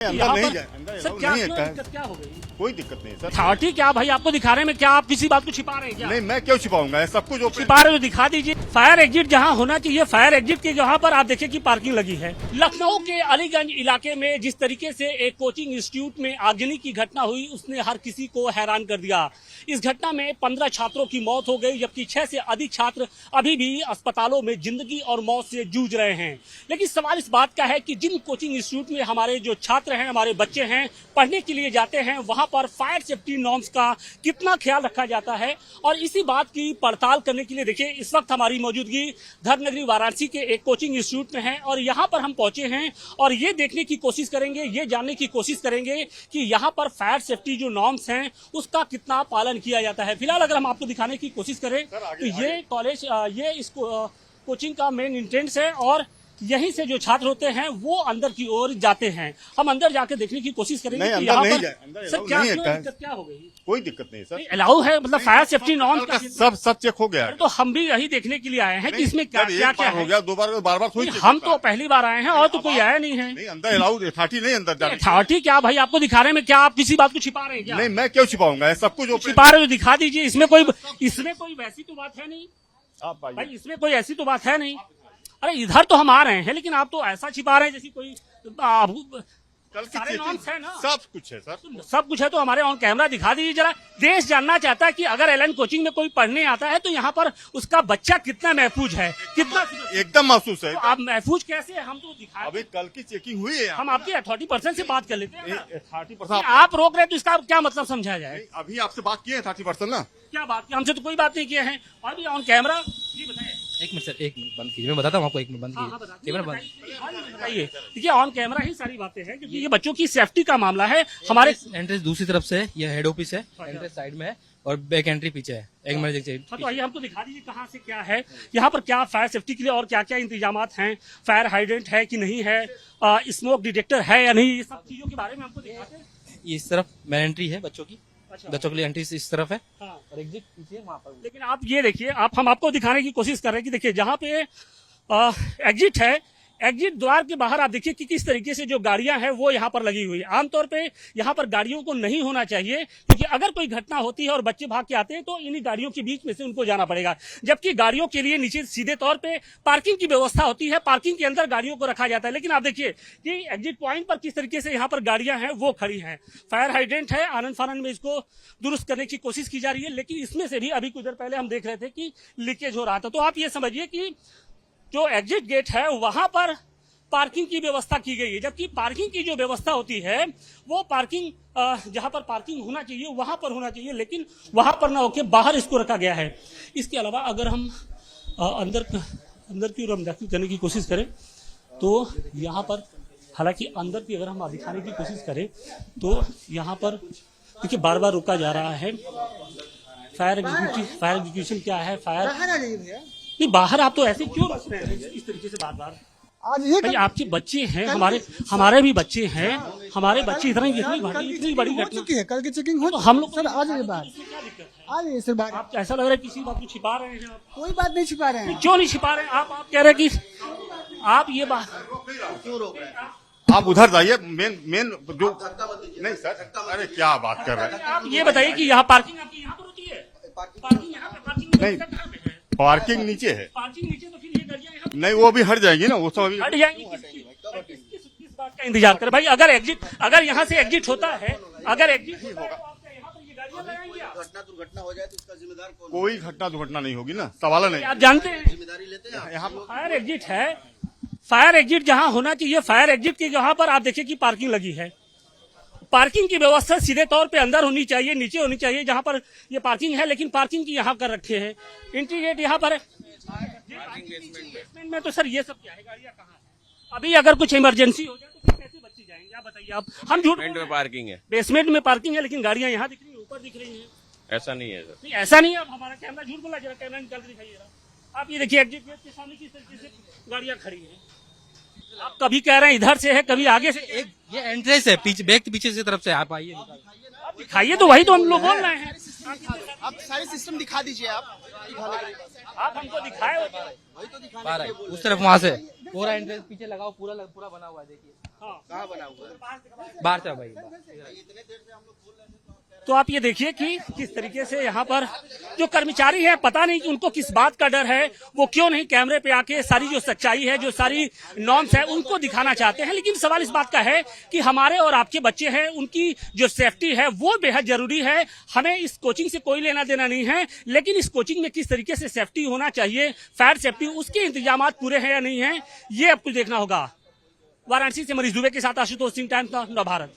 अंदर नहीं जाए, अंदर सर अलाउ क्या नहीं है, दिक्कत क्या हो गई? कोई दिक्कत नहीं है सर। अथॉरिटी क्या भाई आपको दिखा रहे हैं, मैं क्या आप किसी बात को छिपा रहे हैं क्या? नहीं, मैं क्यों छिपाऊंगा, सब कुछ ओपन। छिपा रहे हो दिखा दीजिए। फायर एग्जिट जहां होना चाहिए, फायर एग्जिट के जहां पर आप देखिए कि पार्किंग लगी है। लखनऊ के अलीगंज इलाके में जिस तरीके से एक कोचिंग इंस्टीट्यूट में आगजनी की घटना हुई, उसने हर किसी को हैरान कर दिया। इस घटना में 15 छात्रों की मौत हो गई, जबकि 6 से अधिक छात्र अभी भी अस्पतालों में जिंदगी और मौत से जूझ रहे हैं। लेकिन सवाल इस बात का है कि जिन कोचिंग इंस्टीट्यूट में हमारे जो छात्र हैं, हमारे बच्चे हैं, पढ़ने के लिए जाते हैं, वहां पर फायर सेफ्टी नॉर्म्स का कितना ख्याल रखा जाता है। और इसी बात की पड़ताल करने के लिए देखिए इस वक्त हमारी मौजूदगी धर्मनगरी वाराणसी के एक कोचिंग इंस्टीट्यूट में है और यहाँ पर हम पहुंचे हैं और ये देखने की कोशिश करेंगे, ये जानने की कोशिश करेंगे कि यहाँ पर फायर सेफ्टी जो नॉर्म्स हैं उसका कितना पालन किया जाता है। फिलहाल अगर हम आपको दिखाने की कोशिश करें तो ये कॉलेज, ये इस कोचिंग का मेन एंट्रेंस है और यहीं से जो छात्र होते हैं वो अंदर की ओर जाते हैं। हम अंदर जाकर देखने की कोशिश करेंगे कि यहाँ पर सर क्या दिक्कत क्या हो गई? कोई दिक्कत नहीं सर, अलाउ है, मतलब फायर सेफ्टी नॉर्म का सब चेक हो गया है। तो हम भी यही देखने के लिए आए हैं कि इसमें क्या क्या हो गया, दो बार बार थोड़ी। हम तो पहली बार आए हैं और तो कोई आया नहीं है। नहीं, अंदर अलाउ अथॉरिटी नहीं अंदर जाने। अथॉरिटी क्या भाई आपको दिखा रहे हैं, मैं क्या आप किसी बात को छिपा रहे हैं क्या? नहीं, मैं क्यों छिपाऊंगा, सब कुछ छिपा रहे हो दिखा दीजिए। इसमें कोई वैसी तो बात है नहीं आप भाई, इसमें कोई ऐसी तो बात है नहीं। अरे इधर तो हम आ रहे हैं लेकिन आप तो ऐसा छिपा रहे हैं जैसे कोई सारे नॉर्म्स है ना, सब कुछ है सर, सब कुछ है। तो हमारे ऑन कैमरा दिखा दीजिए जरा। देश जानना चाहता है कि अगर एलएन कोचिंग में कोई पढ़ने आता है तो यहाँ पर उसका बच्चा कितना महफूज है, कितना एकदम महसूस है। तो आप महफूज कैसे है, हम तो दिखा। अभी कल की चेकिंग हुई है, हम आपके अथॉरिटी पर्सन से बात कर लेते हैं। 30% आप रोक रहे हैं तो इसका क्या मतलब समझा जाए? अभी आपसे बात किए 30% ना, क्या बात की? हमसे तो कोई बात नहीं किए हैं। और भी ऑन कैमरा ये बताइए। एक मिनट सर, एक मिनट बंद कीजिए, मैं बताता हूँ आपको। एक मिनट बंद कीजिए, बताइए। देखिए ऑन कैमरा ही सारी बातें हैं क्योंकि ये बच्चों की सेफ्टी का मामला है। हमारे एंट्रेंस दूसरी तरफ से है, ये हेड ऑफिस है, एंट्रेंस साइड में है और बैक एंट्री पीछे है। एक मिनट देखिए। तो आइए हमको दिखा दीजिए कहाँ से क्या है, यहाँ पर क्या फायर सेफ्टी के लिए और क्या क्या इंतजाम हैं, फायर हाइड्रेंट है कि नहीं है, स्मोक डिटेक्टर है या नहीं, ये सब चीजों के बारे में हमको दिखाते हैं। इस तरफ मेन एंट्री है बच्चों की, बच्चों के लिए एंट्री इस तरफ है। हाँ। और एग्जिट पीछे वहाँ पर। लेकिन आप ये देखिए, हम आपको दिखाने की कोशिश कर रहे हैं कि देखिए जहाँ पे एग्जिट है, एग्जिट द्वार के बाहर आप देखिए कि किस तरीके से जो गाड़ियां हैं वो यहाँ पर लगी हुई है। आमतौर पे यहाँ पर गाड़ियों को नहीं होना चाहिए क्योंकि अगर कोई घटना होती है और बच्चे भाग के आते हैं तो इन्हीं गाड़ियों के बीच में से उनको जाना पड़ेगा, जबकि गाड़ियों के लिए नीचे सीधे तौर पे पार्किंग की व्यवस्था होती है, पार्किंग के अंदर गाड़ियों को रखा जाता है। लेकिन आप देखिए कि एग्जिट पॉइंट पर किस तरीके से यहाँ पर गाड़ियां हैं वो खड़ी हैं। फायर हाइड्रेंट है, आनंद फानंद में इसको दुरुस्त करने की कोशिश की जा रही है, लेकिन इसमें से भी अभी कुछ देर पहले हम देख रहे थे कि लीकेज हो रहा था। तो आप ये समझिए कि जो एग्जिट गेट है वहां पर पार्किंग की व्यवस्था की गई है, जबकि पार्किंग की जो व्यवस्था होती है वो पार्किंग जहां पर पार्किंग होना चाहिए वहां पर होना चाहिए, लेकिन वहां पर ना होकर बाहर इसको रखा गया है। इसके अलावा अगर हम अंदर की ओर हम दाखिल करने की कोशिश करें तो यहाँ पर, हालांकि अंदर की अगर हम दिखाने की कोशिश करें तो यहाँ पर देखिए बार बार रुका जा रहा है। फायर एग्जीक्यूशन क्या है, फायर नहीं बाहर आप तो ऐसे क्यों रख रहे हैं इस तरीके से बार बार? आज ये भाई आपके बच्चे हैं, हमारे भी बच्चे हैं, हमारे बच्चे इतनी बड़ी घटना चुकी है, कल की चेकिंग हो तो हम लोग सर आज ये बात आज ये सर बात आप ऐसा लग रहा है किसी बात को छिपा रहे हैं आप। कोई बात नहीं छिपा रहे हैं। क्यों नहीं छिपा रहे हैं आप कह रहे हैं कि आप ये बात क्यों रोक रहे हैं? आप उधर जाइए, मेन जो नहीं सर, अरे क्या बात कर रहे हैं आप ये बताइए कि यहाँ पार्किंग आपकी यहाँ पर होती है? पार्किंग यहाँ पे, पार्किंग नहीं, पार्किंग नीचे है। पार्किंग नीचे तो फिर ये गाड़ियाँ यहाँ नहीं, वो भी हट जाएगी ना, वो सब अभी हट जाएंगी। किस बात का इंतजार करें भाई? अगर यहाँ से एग्जिट होता है, अगर एग्जिट होता है तो आप क्या यहाँ पर ये गाड़ियाँ लगाएंगे? दुर्घटना हो जाए तो इसका जिम्मेदार कौन? कोई घटना दुर्घटना नहीं होगी ना, सवाल नहीं। आप जानते हैं जिम्मेदारी लेते हैं यहाँ फायर एग्जिट है, फायर एग्जिट जहां होना चाहिए, फायर एग्जिट के जहां पर आप देखिए कि पार्किंग लगी है। पार्किंग की व्यवस्था सीधे तौर पे अंदर होनी चाहिए, नीचे होनी चाहिए जहां पर ये पार्किंग है, लेकिन पार्किंग की यहाँ कर रखे हैं। एंट्री गेट यहाँ पर है, बेसमेंट में तो सर ये सब क्या है, गाड़ियाँ कहाँ है? अभी अगर कुछ इमरजेंसी हो जाए तो फिर कैसे बच्चे जाएंगे आप बताइए? आप हम झूठ बेसमेंट में पार्किंग है, बेसमेंट में पार्किंग है लेकिन गाड़ियाँ यहाँ दिख रही है, ऊपर दिख रही है। ऐसा नहीं है सर। नहीं ऐसा नहीं है, अब हमारा कैमरा झूठ बोला, जरा कैमरा निकाल के दिखाइए जरा। आप ये देखिए एग्जिट गेट के सामने किस तरीके से गाड़ियाँ खड़ी हैं। आप कभी कह रहे हैं इधर से है, कभी आगे से। एक ये एंट्रेंस है, पीछे बैक पीछे से तरफ से आप आइए, आप दिखाइए तो वही तो हम लोग बोल रहे हैं। आप सारे सिस्टम दिखा दीजिए। आप हमको दिखाए उस तरफ वहाँ से पूरा एंट्रेंस पीछे लगाओ, पूरा बना हुआ है देखिए। कहाँ बना हुआ है? बाहर से भाई इतने देर से हम लोग बोल रहे थे तो आप कह रहे तो आप ये देखिए कि किस तरीके से यहाँ पर जो कर्मचारी हैं, पता नहीं कि उनको किस बात का डर है, वो क्यों नहीं कैमरे पे आके सारी जो सच्चाई है, जो सारी नॉर्म्स है, उनको दिखाना चाहते हैं। लेकिन सवाल इस बात का है कि हमारे और आपके बच्चे हैं, उनकी जो सेफ्टी है वो बेहद जरूरी है। हमें इस कोचिंग से कोई लेना देना नहीं है, लेकिन इस कोचिंग में किस तरीके से सेफ्टी होना चाहिए, फायर सेफ्टी, उसके इंतजाम पूरे हैं या नहीं है, ये अब कुछ देखना होगा। वाराणसी से मरीज दुबे के साथ Ashutosh Singh, times of India, Bharat.